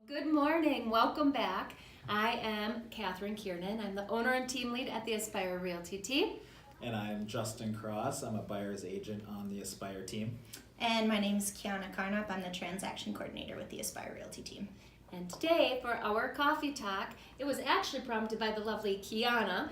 Good morning. Welcome back. I am Katherine Keana. I'm the owner and team lead at the Aspire Realty team. And I'm Justin Cross. I'm a buyer's agent on the Aspire team. And my name is Keana Carnop. I'm the transaction coordinator with the Aspire Realty team. And today for our coffee talk, it was actually prompted by the lovely Keana.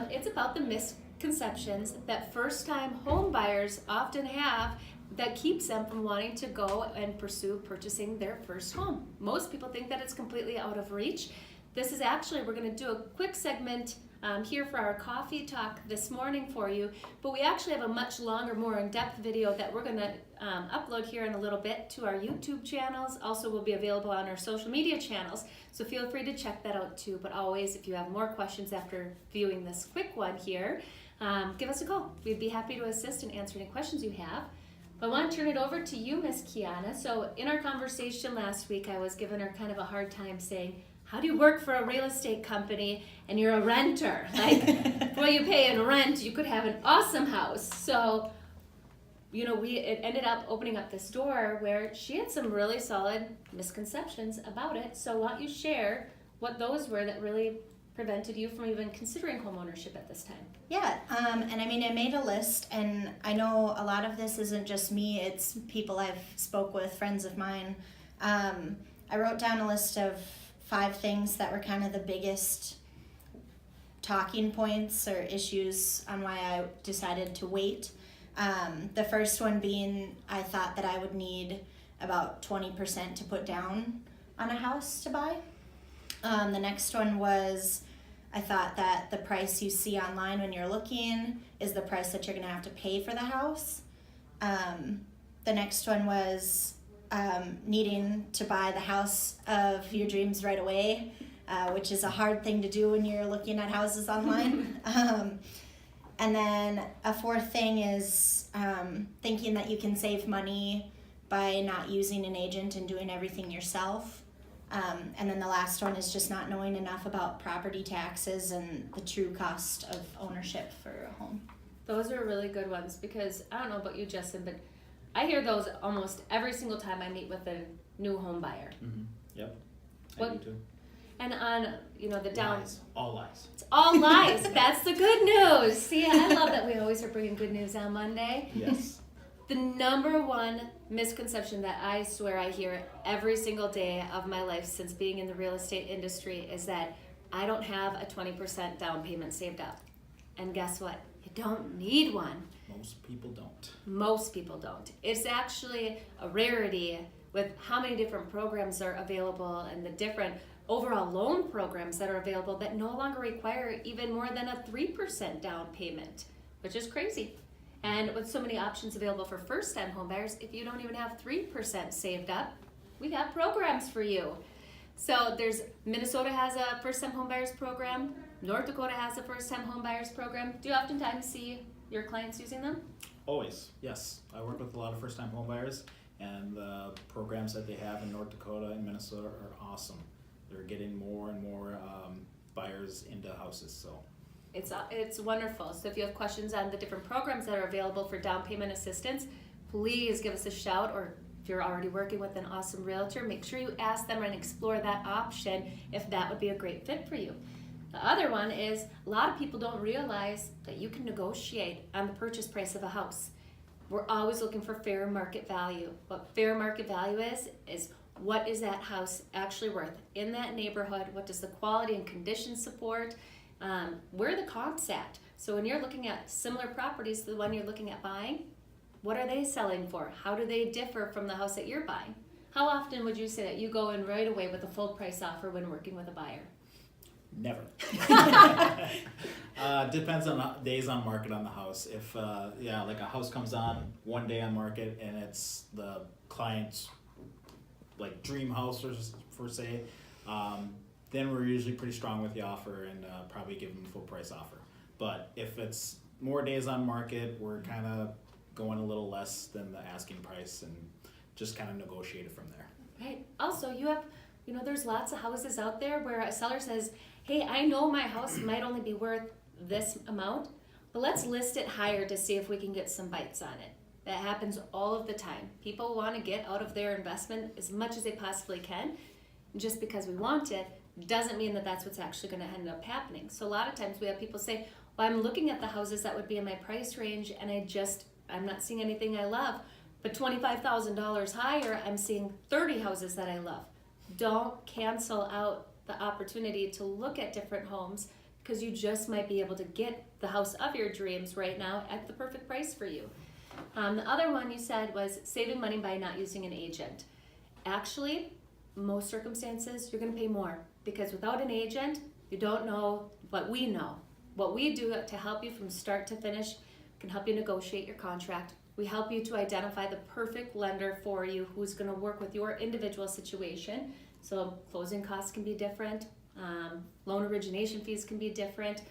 It's about the misconceptions that first-time home buyers often have that keeps them from wanting to go and pursue purchasing their first home. Most people think that it's completely out of reach. This is actually, we're going to do a quick segment here for our coffee talk this morning for you, but we actually have a much longer, more in-depth video that we're going to upload here in a little bit to our YouTube channels. Also will be available on our social media channels, so feel free to check that out too. But always, if you have more questions after viewing this quick one here, give us a call. We'd be happy to assist and answer any questions you have. I want to turn it over to you, Miss Keana. So in our conversation last week, I was giving her kind of a hard time saying, how do you work for a real estate company and you're a renter? Like, what you pay in rent, you could have an awesome house. So, it ended up opening up this door where she had some really solid misconceptions about it. So why don't you share what those were that really prevented you from even considering homeownership at this time? Yeah, and I made a list, and I know a lot of this isn't just me, it's people I've spoke with, friends of mine. I wrote down a list of 5 things that were kind of the biggest talking points or issues on why I decided to wait. The first one being I thought that I would need about 20% to put down on a house to buy. The next one was I thought that the price you see online when you're looking is the price that you're going to have to pay for the house. The next one was needing to buy the house of your dreams right away, which is a hard thing to do when you're looking at houses online. And then a fourth thing is thinking that you can save money by not using an agent and doing everything yourself. And then the last one is just not knowing enough about property taxes and the true cost of ownership for a home. Those are really good ones because I don't know about you, Justin, but I hear those almost every single time I meet with a new home buyer. Mm-hmm. Yep. What, I do too. And on, the down. Lies. All lies. It's all lies. That's the good news. See, I love that we always are bringing good news on Monday. Yes. The number one misconception that I swear I hear every single day of my life since being in the real estate industry is that I don't have a 20% down payment saved up. And guess what? You don't need one. Most people don't. Most people don't. It's actually a rarity with how many different programs are available and the different overall loan programs that are available that no longer require even more than a 3% down payment, which is crazy. And with so many options available for first-time home buyers, if you don't even have 3% saved up, we got programs for you. So Minnesota has a first-time home buyers program. North Dakota has a first-time home buyers program. Do you oftentimes see your clients using them? Always, yes. I work with a lot of first-time home buyers, and the programs that they have in North Dakota and Minnesota are awesome. They're getting more and more buyers into houses, so. It's wonderful. So if you have questions on the different programs that are available for down payment assistance, please give us a shout, or if you're already working with an awesome realtor, make sure you ask them and explore that option if that would be a great fit for you. The other one is a lot of people don't realize that you can negotiate on the purchase price of a house. We're always looking for fair market value. What fair market value is what is that house actually worth in that neighborhood? What does the quality and condition support? Where are the comps at? So when you're looking at similar properties to the one you're looking at buying, what are they selling for? How do they differ from the house that you're buying? How often would you say that you go in right away with a full price offer when working with a buyer? Never. Depends on days on market on the house. If like a house comes on one day on market and it's the client's like dream house for say, then we're usually pretty strong with the offer and probably give them a full price offer. But if it's more days on market, we're kind of going a little less than the asking price and just kind of negotiate it from there. Right. Also, you have, there's lots of houses out there where a seller says, hey, I know my house might only be worth this amount, but let's list it higher to see if we can get some bites on it. That happens all of the time. People want to get out of their investment as much as they possibly can. Just because we want it doesn't mean that that's what's actually going to end up happening. So a lot of times we have people say, well, I'm looking at the houses that would be in my price range and I'm not seeing anything I love. But $25,000 higher, I'm seeing 30 houses that I love. Don't cancel out the opportunity to look at different homes, because you just might be able to get the house of your dreams right now at the perfect price for you. The other one you said was saving money by not using an agent. Actually, most circumstances, you're going to pay more, because without an agent, you don't know what we know. What we do to help you from start to finish can help you negotiate your contract. We help you to identify the perfect lender for you who's going to work with your individual situation. So closing costs can be different, loan origination fees can be different,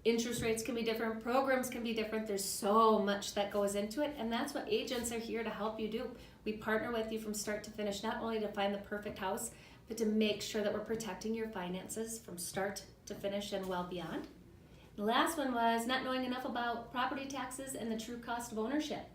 interest rates can be different, programs can be different. There's so much that goes into it, and that's what agents are here to help you do. We partner with you from start to finish, not only to find the perfect house, but to make sure that we're protecting your finances from start to finish and well beyond. The last one was not knowing enough about property taxes and the true cost of ownership.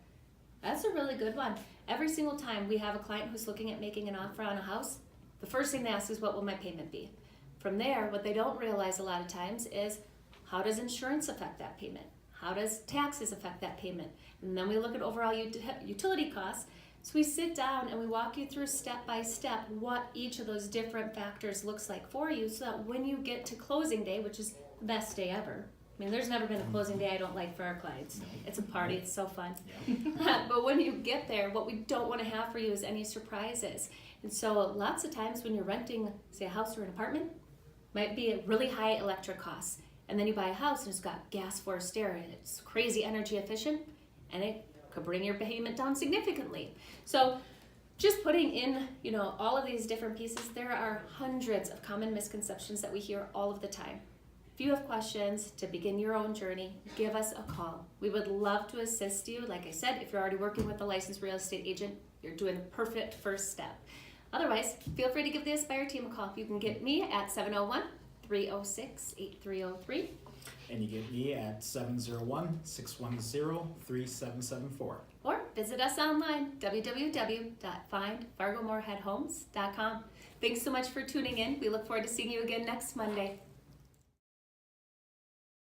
That's a really good one. Every single time we have a client who's looking at making an offer on a house, the first thing they ask is, what will my payment be? From there, what they don't realize a lot of times is, how does insurance affect that payment? How does taxes affect that payment? And then we look at overall utility costs. So we sit down and we walk you through step by step what each of those different factors looks like for you, so that when you get to closing day, which is the best day ever. I mean, there's never been a closing day I don't like for our clients. It's a party, it's so fun. Yeah. But when you get there, what we don't want to have for you is any surprises. And so lots of times when you're renting, say, a house or an apartment, might be a really high electric costs. And then you buy a house and it's got gas forced air and it's crazy energy efficient, and it could bring your payment down significantly. So just putting in, all of these different pieces, there are hundreds of common misconceptions that we hear all of the time. If you have questions to begin your own journey, give us a call. We would love to assist you. Like I said, if you're already working with a licensed real estate agent, you're doing the perfect first step. Otherwise, feel free to give the Aspire team a call. You can get me at 701-306-8303. And you get me at 701-610-3774. Or visit us online, www.findfargomoreheadhomes.com. Thanks so much for tuning in. We look forward to seeing you again next Monday.